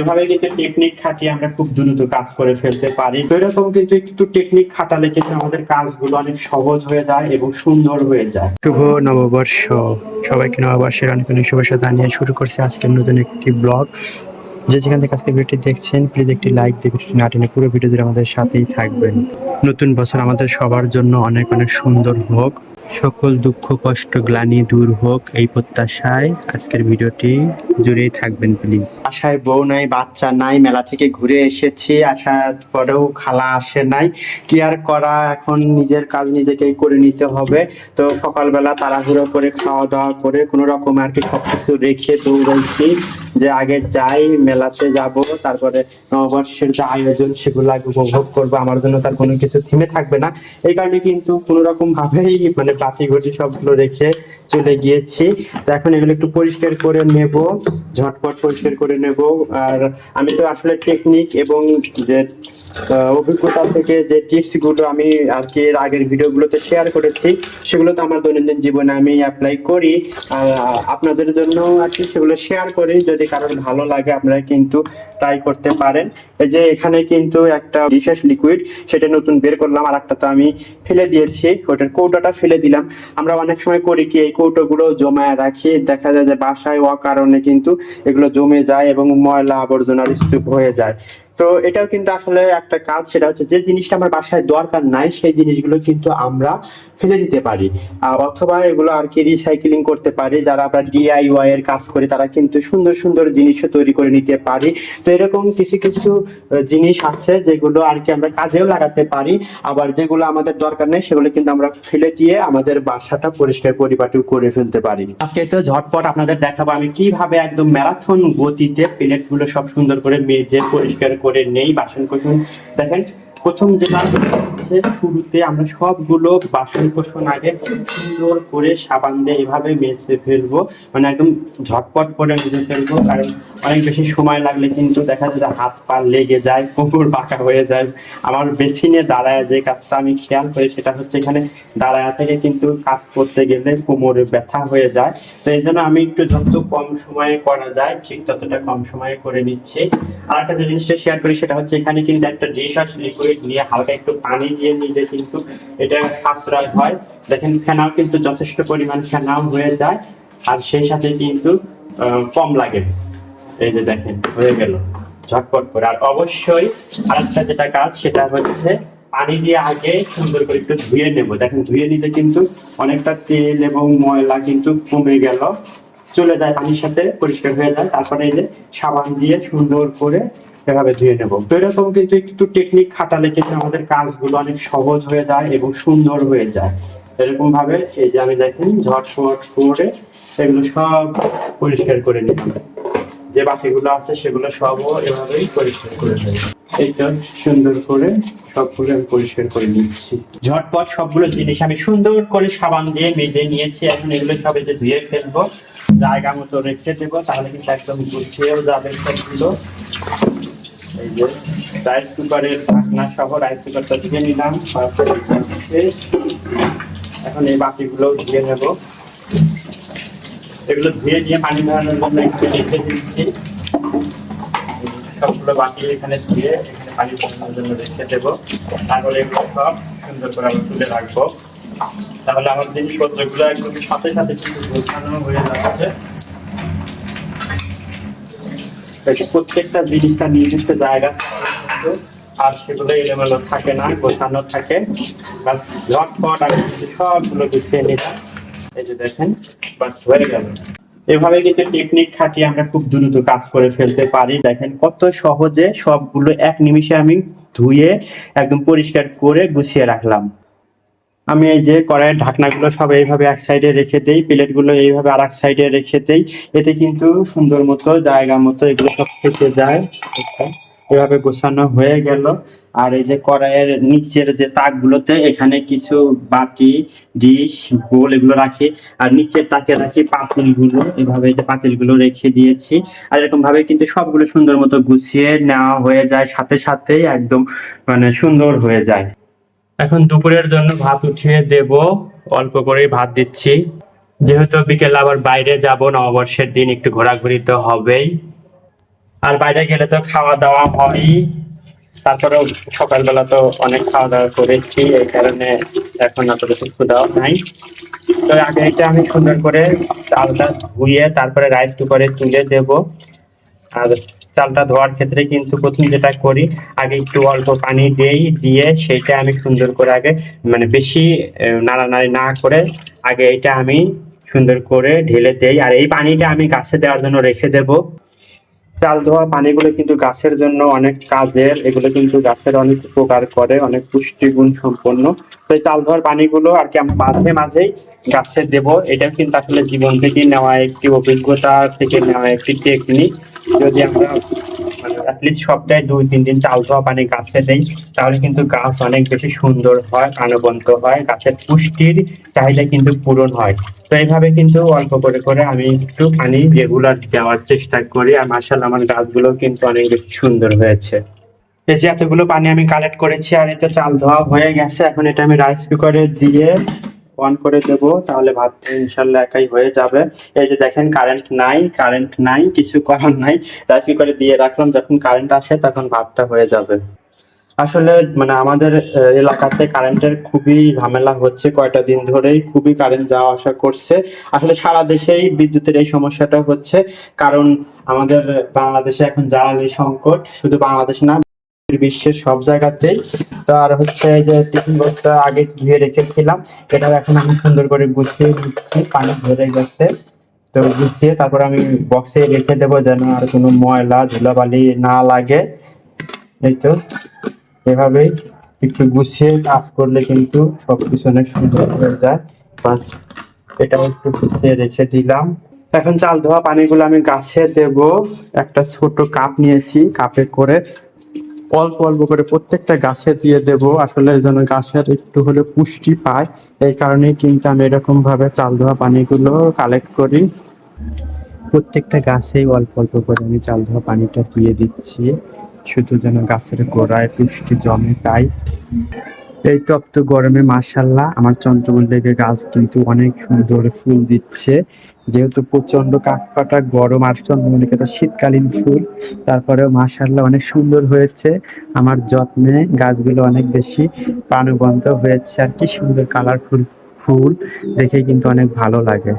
এভাবে কিন্তু টেকনিক খাটিয়ে আমরা খুব দ্রুত কাজ করে ফেলতে পারি। তো এরকম কিন্তু একটু টেকনিক খাটালে কিন্তু আমাদের কাজগুলো অনেক সহজ হয়ে যায় এবং সুন্দর হয়ে যায়। শুভ নববর্ষ, সবাইকে নববর্ষের অনেক অনেক শুভেচ্ছা জানিয়ে শুরু করছে আজকের নতুন একটি ব্লগ। যেখান থেকে আজকে ভিডিওটি দেখছেন, প্লিজ একটি লাইক দিয়ে ভিডিওটি না টেনে পুরো ভিডিও জুড়ে আমাদের সাথেই থাকবেন। নতুন বছর আমাদের সবার জন্য অনেক অনেক সুন্দর হোক, সকল দুঃখ কষ্ট গ্লানি দূর হোক, এই প্রত্যাশায় আজকের ভিডিওটি জুড়েই থাকবেন প্লিজ। আশায় বউ নাই, বাচ্চা নাই, মেলা থেকে ঘুরে এসেছি, আসার পরেও খালা আসে নাই, কি আর করা, এখন নিজের কাজ নিজেকেই করে নিতে হবে। তো সকালবেলা তাড়াহুড়ো করে খাওয়া দাওয়া করে কোনো রকম আর কি সবকিছু রেখে দৌড়াইছি যে আগে যাই, মেলাতে যাব, তারপরে নববর্ষের যে আয়োজন সেগুলো আগে উপভোগ করবো। আমার জন্য তার কোনো কিছু থিমে থাকবে না, এই কারণে কিন্তু কোনো রকম ভাবেই মানে বাটি ঘটি সবগুলো রেখে চলে গিয়েছি। তো এখন এগুলো একটু পরিষ্কার করে নেব, ঝটপট পরিষ্কার করে নেব। আর আমি তো আসলে টেকনিক এবং যে অভিজ্ঞতা থেকে যে টিপস গুলো আমি আর কি এর আগের ভিডিওগুলোতে শেয়ার করেছি, সেগুলো তো আমার দৈনন্দিন জীবনে আমি অ্যাপ্লাই করি। আপনাদের জন্য আর কি সেগুলো শেয়ার করি, যদি কারোর ভালো লাগে আপনারা কিন্তু ট্রাই করতে পারেন। এই যে এখানে কিন্তু একটা বিশেষ লিকুইড, সেটা নতুন বের করলাম, আর একটা তো আমি ফেলে দিয়েছি, ওটার কৌটোটা ফেলে দিলাম। আমরা অনেক সময় করি কি, এই কৌটোগুলো জমায় রাখি, দেখা যায় যে বাসায় অকারণে কিন্তু এগুলো জমে যায় এবং ময়লা আবর্জনার স্তূপ হয়ে যায়। তো এটাও কিন্তু আসলে একটা কাজ, সেটা হচ্ছে যে জিনিসটা আমার বাসায় দরকার নাই সেই জিনিসগুলো কিন্তু আমরা ফেলে দিতে পারি, অথবা এগুলো আর কি রিসাইক্লিং করতে পারি। যারা আমরা ডিআইওয়াই এর কাজ করি তারা কিন্তু সুন্দর সুন্দর জিনিসও তৈরি করে নিতে পারি। তো এরকম কিছু কিছু জিনিস আছে যেগুলো আর কি আমরা কাজেও লাগাতে পারি, আবার যেগুলো আমাদের দরকার নেই সেগুলো কিন্তু আমরা ফেলে দিয়ে আমাদের বাসাটা পরিষ্কার পরিপাটি করে ফেলতে পারি। আজকে তো ঝটপট আপনাদের দেখাবো আমি কিভাবে একদম ম্যারাথন গতিতে প্লেটগুলো সব সুন্দর করে মেজে পরিষ্কার করে নেই। বাসন কোসন দেখেন, প্রথম যেটা হচ্ছে শুরুতে আমরা সবগুলো বাসন কোসন আগে সুন্দর করে সাবান দিয়ে এভাবে মেজে ফেলবো, মানে একদম ঝটপট করে মেজে ফেলবো। কারণ অনেক বেশি সময় লাগলে কিন্তু দেখা যায় যে হাত পা লেগে যায়, কোমর বাঁকা হয়ে যায়। আমার বেসিনে দাঁড়ায় যে কাজটা আমি খেয়াল করি সেটা হচ্ছে, এখানে দাঁড়ায় থেকে কিন্তু কাজ করতে গেলে কোমরে ব্যথা হয়ে যায়। তো এই জন্য আমি একটু যত কম সময়ে করা যায় ঠিক ততটা কম সময়ে করে নিচ্ছি। আর একটা যে জিনিসটা শেয়ার করি সেটা হচ্ছে, এখানে কিন্তু একটা ডিশওয়াশ লিকুইড নিয়ে হালকা একটু পানি দিয়ে নিলে কিন্তু এটা সাশ্রয় হয়। দেখেন ফেনাও কিন্তু যথেষ্ট পরিমাণ ফেনাও হয়ে যায়, আর সেই সাথে কিন্তু কম লাগে। এই যে দেখেন হয়ে গেল ঝটপট করে। আর অবশ্যই আরেকটা যেটা কাজ সেটা হচ্ছে, পানি দিয়ে আগে সুন্দর করে একটু ধুয়ে নেব। দেখেন ধুয়ে নিলে কিন্তু অনেকটা তেল এবং ময়লা কিন্তু কমে গেল, চলে যায় পানির সাথে, পরিষ্কার হয়ে যায়। তারপরে এই যে সাবান দিয়ে সুন্দর করে এভাবে ধুয়ে নেব। তো এরকম কিন্তু একটু টেকনিক খাটালে কিন্তু আমাদের কাজগুলো অনেক সহজ হয়ে যায় এবং সুন্দর হয়ে যায়। এরকম ভাবে এই যে আমি দেখেন ঝটপট করে এগুলো সব পরিষ্কার করে নিলাম। যে বাকিগুলো আছে সেগুলো সবও এভাবেই পরিষ্কার করে দেবো। এইটা সুন্দর করে সবগুলো আমি পরিষ্কার করে নিচ্ছি। ঝটপট সবগুলো জিনিস আমি সুন্দর করে সাবান দিয়ে মেজে নিয়েছি। এখন এগুলো সবে যে ধুয়ে ফেলবো, জায়গা মতো রেখে দেবো, তাহলে কিন্তু একদম গুছিয়েও যাবে সবগুলো। এই যে রাইস কুকারের ঢাকনা সহ রাইস কুকারটা ধুয়ে নিলাম। এখন এই বাকিগুলো ধুয়ে নেবো। এগুলো ধুয়ে নিয়ে পানি ধরানোর জন্য একটু রেখে দিচ্ছি। সবগুলো বাকি এখানে ধুয়ে এখানে পানি ধরানোর জন্য রেখে দেবো। তারপরে এগুলো সব সুন্দর করে আবার তুলে রাখবো, তাহলে আমার জিনিসপত্রগুলো একদম সাথে সাথে কিন্তু গোছানো হয়ে যাচ্ছে। প্রত্যেকটা জিনিসটা নির্দিষ্ট জায়গা, আর সেগুলো এলোমেলো থাকে না, গোছানো থাকে। ঝটপট আমি সবগুলো গুছিয়ে নিলাম। এই যে দেখেন বাস হয়ে গেল। এভাবে কিন্তু টেকনিক খাটিয়ে আমরা খুব দ্রুত কাজ করে ফেলতে পারি। দেখেন কত সহজে সবগুলো এক নিমিষে আমি ধুয়ে একদম পরিষ্কার করে গুছিয়ে রাখলাম। আমি এই যে কড়াইয়ের ঢাকনাগুলো সব এইভাবে এক সাইডে রেখে দেই, প্লেটগুলো এইভাবে আর এক সাইডে রেখে দেই। এতে কিন্তু সুন্দর মতো জায়গা মতো এগুলো সব থেকে যায়। এভাবে গোছানো হয়ে গেল। আর এই যে কড়াইয়ের নিচের যে তাকগুলোতে এখানে কিছু বাটি, ডিশ, বোল এগুলো রাখি, আর নিচের তাকে রাখি পাতিলগুলো। এভাবে এই যে পাতিলগুলো রেখে দিয়েছি। আর এরকম ভাবে কিন্তু সবগুলো সুন্দর মতো গুছিয়ে নেওয়া হয়ে যায়, সাথে সাথেই একদম মানে সুন্দর হয়ে যায়। এখন দুপুরের জন্য ভাত উঠিয়ে দেব, অল্প করেই ভাত দিচ্ছি, যেহেতু বিকেল আবার বাইরে যাব, নববর্ষের দিন একটু ঘোরাঘুরি তো হবেই। আর বাইরে গেলে তো খাওয়া দাওয়া হয়ই, তারপরেও সকালবেলা তো অনেক খাওয়া দাওয়া করেছি, এই কারণে এখন অত বেশি ক্ষুধাও নাই। তো আগে এটা আমি সুন্দর করে চালটা ধুয়ে তারপরে রাইস কুকারে তুলে দেব। আর চালটা ধোয়ার ক্ষেত্রে কিন্তু প্রথম যেটা করি, আগে একটু অল্প পানি দিই, দিয়ে সেটা আমি সুন্দর করে আগে মানে বেশি নাড়ানাড়ি না করে আগে এটা আমি সুন্দর করে ঢেলে দেই। আর এই পানিটা আমি গাছে দেওয়ার জন্য রেখে দেব। চাল ধোয়া পানিগুলো কিন্তু গাছের জন্য অনেক কাজের, এগুলো কিন্তু গাছের অনেক উপকার করে, অনেক পুষ্টিগুণ সম্পন্ন। তো এই চাল ধোয়ার পানিগুলো আর কি আমরা মাঝে মাঝেই গাছে দেব। এটা কিন্তু আসলে জীবন থেকে নেওয়া একটি অভিজ্ঞতা থেকে নেওয়া একটি টেকনিক। যদি আমরা মানে অ্যাটলিস্ট সপ্তাহে 2-3 দিন চাল ধোয়া পানি গাছে দেই, তাহলে কিন্তু গাছ অনেক বেশি সুন্দর হয়, প্রাণবন্ত হয়, গাছের পুষ্টির চাহিদা কিন্তু পূরণ হয়। তো এইভাবে কিন্তু অল্প করে করে আমি একটু পানি রেগুলার দেওয়ার চেষ্টা করি, আর মাশাআল্লাহ আমার গাছগুলো কিন্তু অনেক বেশি সুন্দর হয়েছে। এই যে এতগুলো পানি আমি কালেক্ট করেছি, আর এই তো চাল ধোয়া হয়ে গেছে। এখন এটা আমি রাইস কুকারে দিয়ে অন করে দেব, তাহলে ভাতটা ইনশাল্লাহ একাই হয়ে যাবে। এই যে দেখেন কারেন্ট নাই, কিছু করার নাই, রাইস কুকারে দিয়ে রাখলাম, যখন কারেন্ট আসে তখন ভাতটা হয়ে যাবে। আসলে মানে আমাদের এলাকাতে কারেন্টের খুবই ঝামেলা হচ্ছে, কয়টা দিন ধরেই খুবই কারেন্ট যাওয়া আসা করছে। আসলে সারা দেশেই বিদ্যুতের এই সমস্যাটা হচ্ছে, কারণ আমাদের বাংলাদেশে এখন জ্বালানি সংকট, শুধু বাংলাদেশ না বিশ্বের সব জায়গাতেই। তো আর হচ্ছে এই যে টিফিন বক্সটা আগে ধুয়ে রেখেছিলাম, এটা এখন আমি সুন্দর করে গুছিয়ে নিচ্ছি, পানি ধরে গেছে। তো গুছিয়ে তারপর আমি বক্সে রেখে দেবো, যেন আর কোনো ময়লা ধুলাবালি না লাগে। এই তো এভাবেই একটু গুছিয়ে কাজ করলে কিন্তু সবকিছু অনেক সুন্দর হয়ে যায়। বাস, এটা একটু গুছিয়ে রেখে দিলাম। এখন চাল ধোয়া পানিগুলো আমি গাছে দেব। একটা ছোট কাপ নিয়েছি, কাপে করে অল্প অল্প করে প্রত্যেকটা গাছে দিয়ে দেব, আসলে যেন গাছের একটু হলে পুষ্টি পায়। এই কারণেই কিন্তু আমি এরকম ভাবে চাল ধোয়া পানিগুলো কালেক্ট করি। প্রত্যেকটা গাছেই অল্প অল্প করে আমি চাল ধোয়া পানিটা দিয়ে দিচ্ছি, শুধু যেন গাছের গোড়ায় পুষ্টি জমে তাই। এই তপ্ত গরমে মাশাআল্লাহ আমার চন্দ্রমল্লিকা গাছ কিন্তু অনেক সুন্দর ফুল দিচ্ছে। যেহেতু প্রচন্ড কাঠফাটা গরম, আর চন্দ্রমল্লিকাটা শীতকালীন ফুল, তারপরেও মাশাআল্লাহ অনেক সুন্দর হয়েছে। আমার যত্নে গাছগুলো অনেক বেশি প্রাণবন্ত হয়েছে, আর কি সুন্দর কালারফুল ফুল দেখে কিন্তু অনেক ভালো লাগে।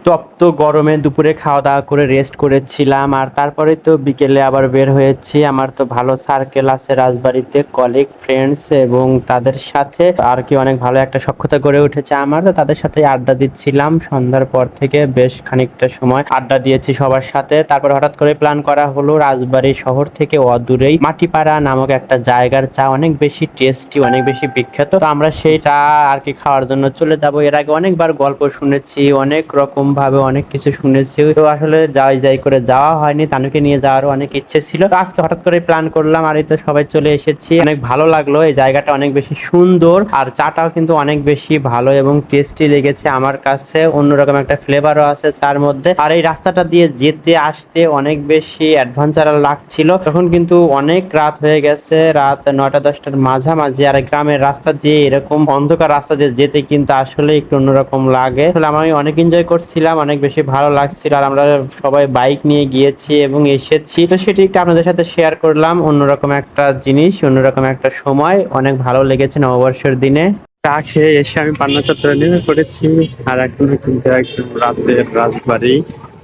তপ্ত গরমে দুপুরে খাওয়া দাওয়া করে রেস্ট করেছিলাম, আর তারপরে তো বিকেলে আবার বের হয়েছি। আমার তো ভালো সার্কেল আছে রাজবাড়িতে, কলিগ ফ্রেন্ডস, এবং তাদের সাথে আর কি অনেক ভালো একটা সখ্যতা গড়ে উঠেছে আমার। তো তাদের সাথে আড্ডা দিচ্ছিলাম সন্ধ্যার পর থেকে, বেশ খানিকটা সময় আড্ডা দিয়েছি সবার সাথে। তারপর হঠাৎ করে প্ল্যান করা হলো রাজবাড়ি শহর থেকে অদূরেই মাটিপাড়া নামক একটা জায়গার চা অনেক বেশি টেস্টি, অনেক বেশি বিখ্যাত। তো আমরা সেই চা আর কি খাওয়ার জন্য চলে যাব। এর আগে অনেকবার গল্প শুনেছি, অনেক রকম ভাবে অনেক কিছু শুনেছি, তো আসলে যাই করে যাওয়া হয়নি। তানুকে নিয়ে যাওয়ারও অনেক ইচ্ছে ছিল, তো আজকে হঠাৎ করে প্ল্যান করলাম, আর এই তো সবাই চলে এসেছি। অনেক ভালো লাগলো, এই জায়গাটা অনেক বেশি সুন্দর, আর চাটাও কিন্তু অনেক বেশি ভালো এবং টেস্টি লেগেছে আমার কাছে। অন্যরকম একটা ফ্লেভারও আছে চার মধ্যে। আর এই রাস্তাটা দিয়ে যেতে আসতে অনেক বেশি অ্যাডভেঞ্চারাল লাগছিল। তখন কিন্তু অনেক রাত হয়ে গেছে, রাত 9টা-10টার মাঝামাঝি। আর গ্রামের রাস্তা দিয়ে এরকম অন্ধকার রাস্তা দিয়ে যেতে কিন্তু আসলে একটু অন্যরকম লাগে। আমি অনেক এনজয় করছিলাম, অনেক বেশি ভালো লাগছিল। আর আমরা সবাই বাইক নিয়ে গিয়েছি এবং এসেছি, তো সেটি একটু আপনাদের সাথে শেয়ার করলাম। অন্যরকম একটা জিনিস, অন্যরকম একটা সময়, অনেক ভালো লেগেছে নববর্ষের দিনে। চা খেয়ে এসে আমি পান্না চত্বরে নেমে পড়েছি, আর এখনো কিন্তু একদম রাতের রাজবাড়ি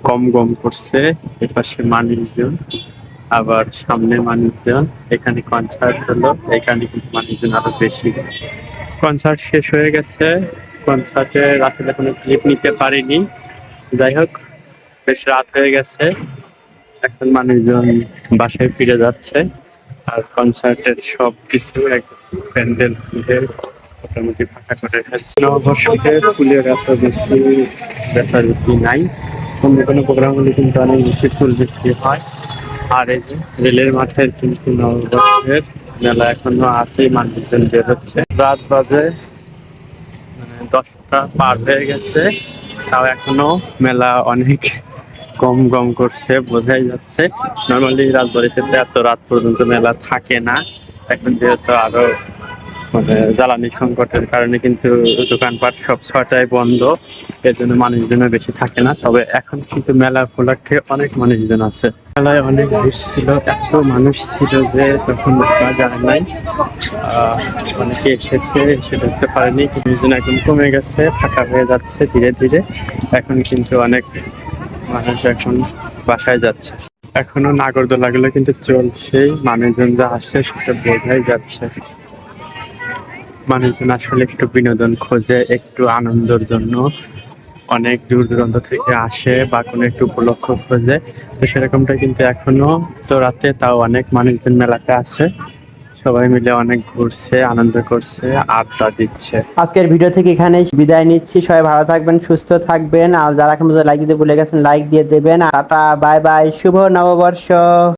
গম গম করছে। এপাশে মানুষজন, আবার সামনে মানুষজন। এখানে কনসার্ট হলো, এখানে কিন্তু মানুষজন আরো বেশি। কনসার্ট শেষ হয়ে গেছে, কনসার্টে আসলে কোনো ক্লিপ নিতে পারিনি। যাই হোক, বেশ রাত হয়ে গেছে, এখন মানুষজন বাসায় ফিরে যাচ্ছে। আর কনসার্টের সব কিছু একদম প্যান্ডেল খুলে মোটামুটি ফাঁকা করে ফেলছে। নববর্ষকে ফুলের এত বেশি বেচাবিক্রি নাই, অন্য কোনো প্রোগ্রাম হলে কিন্তু অনেক বেশি ফুল বিক্রি হয়। আর এই যে রেলের মাঠের কিন্তু নববর্ষের মেলা এখনো আছে, মানুষজন বের হচ্ছে। রাত বাজে 10টা পার হয়ে গেছে, তাও এখনো মেলা অনেক গম গম করছে, বোঝাই যাচ্ছে। নর্মালি রাজবাড়িতে এত রাত পর্যন্ত মেলা থাকে না, এখন যেহেতু আরো মানে জ্বালানি সংকটের কারণে কিন্তু দোকানপাট সব 6টায় বন্ধ, এর জন্য মানুষজনও বেশি থাকে না। তবে এখন কিন্তু মেলা উপলক্ষে অনেক মানুষজন আছে। মেলায় অনেক ভিড় ছিল, এত মানুষ ছিল যে তখন দেখা যায় নাই। অনেকে এসেছে, এসে ঢুকতে পারেনি, কিন্তু এখন কমে গেছে, ফাঁকা হয়ে যাচ্ছে ধীরে ধীরে। এখন কিন্তু অনেক মানুষ এখন বাসায় যাচ্ছে। এখনো নাগরদোলাগুলো কিন্তু চলছেই, মানুষজন যা আসছে সেটা বোঝাই যাচ্ছে। মানুষজন আসলে একটু বিনোদন খোঁজে, একটু আনন্দের জন্য অনেক দূর দূরান্ত থেকে আসে বা কোনো একটু উপলক্ষ খোঁজে। তো সেরকমটা কিন্তু এখনো তো রাতে তাও অনেক মানুষজন মেলাতে আছে, সবাই মিলে অনেক ঘুরছে, আনন্দ করছে, আড্ডা দিচ্ছে। আজকের ভিডিও থেকে এখানে বিদায় নিচ্ছি। সবাই ভালো থাকবেন, সুস্থ থাকবেন, আর যারা এখন লাইক দিতে ভুলে গেছেন লাইক দিয়ে দেবেন। টাটা, বাই বাই, শুভ নববর্ষ।